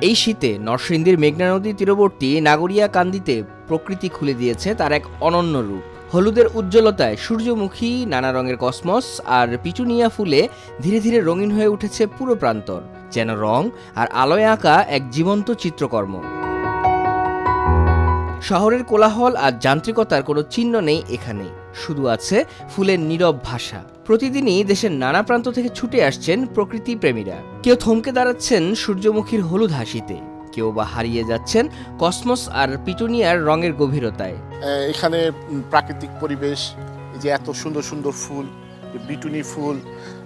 এই শীতে নরসিংদীর মেঘনা নদী তীরবর্তী নাগরিয়াকান্দিতে প্রকৃতি খুলে দিয়েছে তার এক অনন্য রূপ। হলুদের উজ্জ্বলতায় সূর্যমুখী, নানা রঙের কসমস আর পিটুনিয়া ফুলে ধীরে ধীরে রঙিন হয়ে উঠেছে পুরো প্রান্তর, যেন রং আর আলোয় আঁকা এক জীবন্ত চিত্রকর্ম। শহরের কোলাহল আর যান্ত্রিকতার কোনো চিহ্ন নেই এখানে, শুধু আছে ফুলের নীরব ভাষা। প্রতিদিনই দেশের নানা প্রান্ত থেকে ছুটে আসছেন প্রকৃতি প্রেমীরা। কেউ থমকে দাঁড়াচ্ছেন সূর্যমুখীর হলুদ হাসিতে, কেউ বা হারিয়ে যাচ্ছেন কসমস আর পিটুনিয়ার রঙের গভীরতায়। এখানে প্রাকৃতিক পরিবেশ, এই যে এত সুন্দর সুন্দর ফুল, বিটুনি ফুল,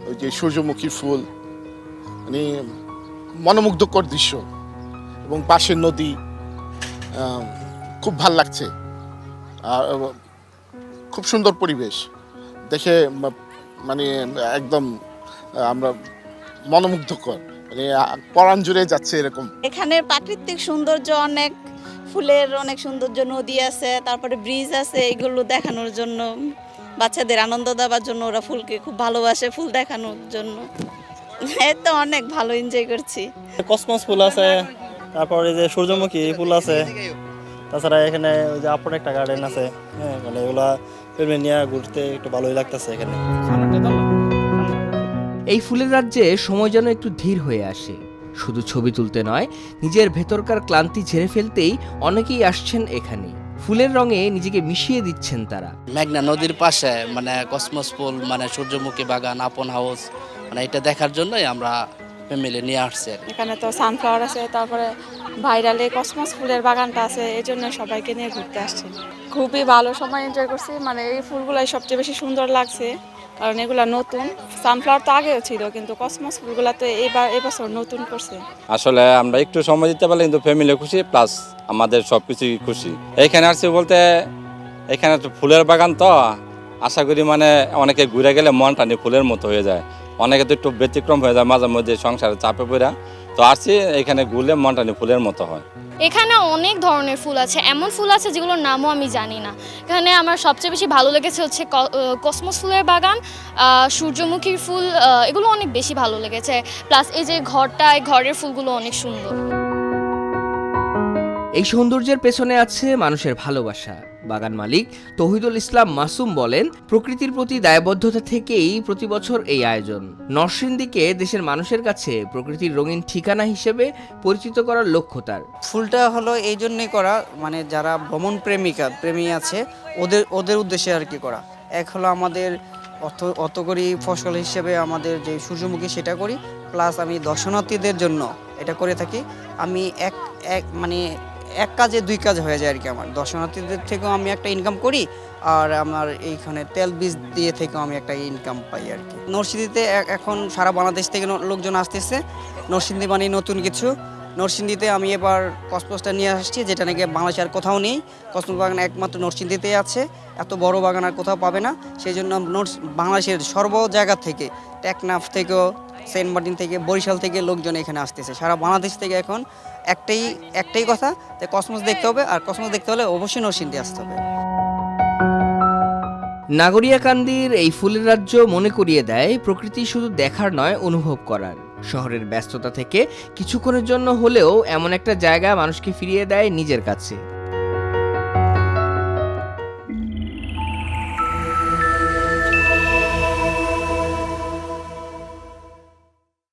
ওই যে সূর্যমুখী ফুল, মানে মনোমুগ্ধকর দৃশ্য, এবং পাশের নদী, খুব ভাল লাগছে। আর খুব সুন্দর পরিবেশ দেখে, মানে একদম আমরা মনোমুগ্ধকর, মানে পরাণ জুড়ে যাচ্ছে এরকম। এখানের প্রাকৃতিক সৌন্দর্য অনেক, ফুলের অনেক সৌন্দর্য, নদী আছে, তারপরে ব্রিজ আছে, এগুলো দেখানোর জন্য বাচ্চাদের আনন্দ দেওয়ার জন্য ওরা ফুলকে খুব ভালোবাসে, ফুল দেখানোর জন্য। এই তো অনেক ভালো এনজয় করছি। কসমস ফুল আছে, তারপরে যে সূর্যমুখী ফুল আছে, তাছাড়া এখানে ওই যে আপন একটা গার্ডেন আছে, হ্যাঁ, মানে এগুলা ফ্যামিলি নিয়ে ঘুরতে একটু ভালোই লাগতেছে এখানে। এই ফুলের রাজ্যে সময় যেন একটু ধীর হয়ে আসে। শুধু ছবি তুলতে নয়, নিজের ভেতরকার ক্লান্তি ঝেড়ে ফেলতেই অনেকেই আসছেন এখানে। ফুলের রঙে নিজেকে মিশিয়ে দিচ্ছেন তারা। মেঘনা নদীর পাশে মানে কসমস ফুল, মানে সূর্যমুখী বাগান, আপন হাউস, মানে এটা দেখার জন্যই আমরা ফ্যামিলি নিয়ে আসছি। এখানে তো সানফ্লাওয়ার আছে, তারপরে ভাইরালে কসমস ফুলের বাগানটা আছে, এই জন্য সবাইকে নিয়ে ঘুরতে আসছি। খুবই ভালো সময় এনজয় করছি, মানে এই ফুলগুলাই সবচেয়ে বেশি সুন্দর লাগছে, কারণ এগুলা নতুন। সানফ্লাওয়ার তো আগেও ছিল, কিন্তু কসমস ফুলগুলা তো এবছর নতুন করছে। আসলে আমরা একটু সময় দিতে পারলে কিন্তু ফ্যামিলি খুশি, প্লাস আমাদের সবকিছু খুশি। এইখানে আসছি বলতে, এখানে তো ফুলের বাগান, তো আশা করি মানে অনেকে ঘুরে গেলে মনটা নিয়ে ফুলের মতো হয়ে যায়। অনেকে তো একটু ব্যতিক্রম হয়ে যায় মাঝে মধ্যে সংসারে চাপে পড়া, তো আসছি এখানে ঘুরলে মনটা নিয়ে ফুলের মতো হয়। এখানে অনেক ধরনের ফুল আছে, এমন ফুল আছে যেগুলোর নামও আমি জানি না। এখানে আমার সবচেয়ে বেশি ভালো লেগেছে হচ্ছে কসমস ফুলের বাগান, সূর্যমুখীর ফুল, এগুলো অনেক বেশি ভালো লেগেছে। প্লাস এই যে ঘরটায়, ঘরের ফুলগুলো অনেক সুন্দর। এই সৌন্দর্যের পেছনে আছে মানুষের ভালোবাসা। বাগান মালিক তৌহিদুল ইসলাম মাসুম বলেন, প্রকৃতির প্রতি দায়বদ্ধতা থেকেই প্রতি বছর এই আয়োজন। নরসিংদীকে দেশের মানুষের কাছে প্রকৃতির রঙিন ঠিকানা হিসেবে পরিচিত করার লক্ষ্য তার। ফুলটা হলো এই জন্যই করা, মানে যারা ভ্রমণ প্রেমী আছে ওদের উদ্দেশ্যে আর কি করা। এক হলো আমাদের অত করি ফসল হিসেবে আমাদের যে সূর্যমুখী সেটা করি, প্লাস আমি দর্শনার্থীদের জন্য এটা করে থাকি। আমি মানে এক কাজে দুই কাজ হয়ে যায় আর কি। আমার দর্শনার্থীদের থেকেও আমি একটা ইনকাম করি, আর আমার এইখানে তেল বীজ দিয়ে থেকেও আমি একটা ইনকাম পাই আর কি। নরসিংদীতে এখন সারা বাংলাদেশ থেকে লোকজন আসতেছে, নরসিংদী মানে নতুন কিছু। নরসিংদীতে আমি এবার কসমসটা নিয়ে আসছি, যেটা নাকি বাংলাদেশে আর কোথাও নেই। কসমস বাগান একমাত্র নরসিংদীতেই আছে, এত বড় বাগান আর কোথাও পাবে না। সেই জন্য বাংলাদেশের সর্ব জায়গা থেকে, টেকনাফ থেকেও, সেন্ট মার্টিন থেকে, বরিশাল থেকে লোকজন এখানে আসতেছে। সারা বাংলাদেশ থেকে এখন একটাই কথা, যে কসমস দেখতে হবে, আর কসমস দেখতে হলে অবশ্যই নরসিংদী আসতে হবে। নাগরিয়াকান্দির এই ফুলের রাজ্য মনে করিয়ে দেয় প্রকৃতি শুধু দেখার নয়, অনুভব করার। শহরের ব্যস্ততা থেকে কিছুক্ষণের জন্য হলেও এমন একটা জায়গা মানুষকে ফিরিয়ে দেয় নিজের কাছে।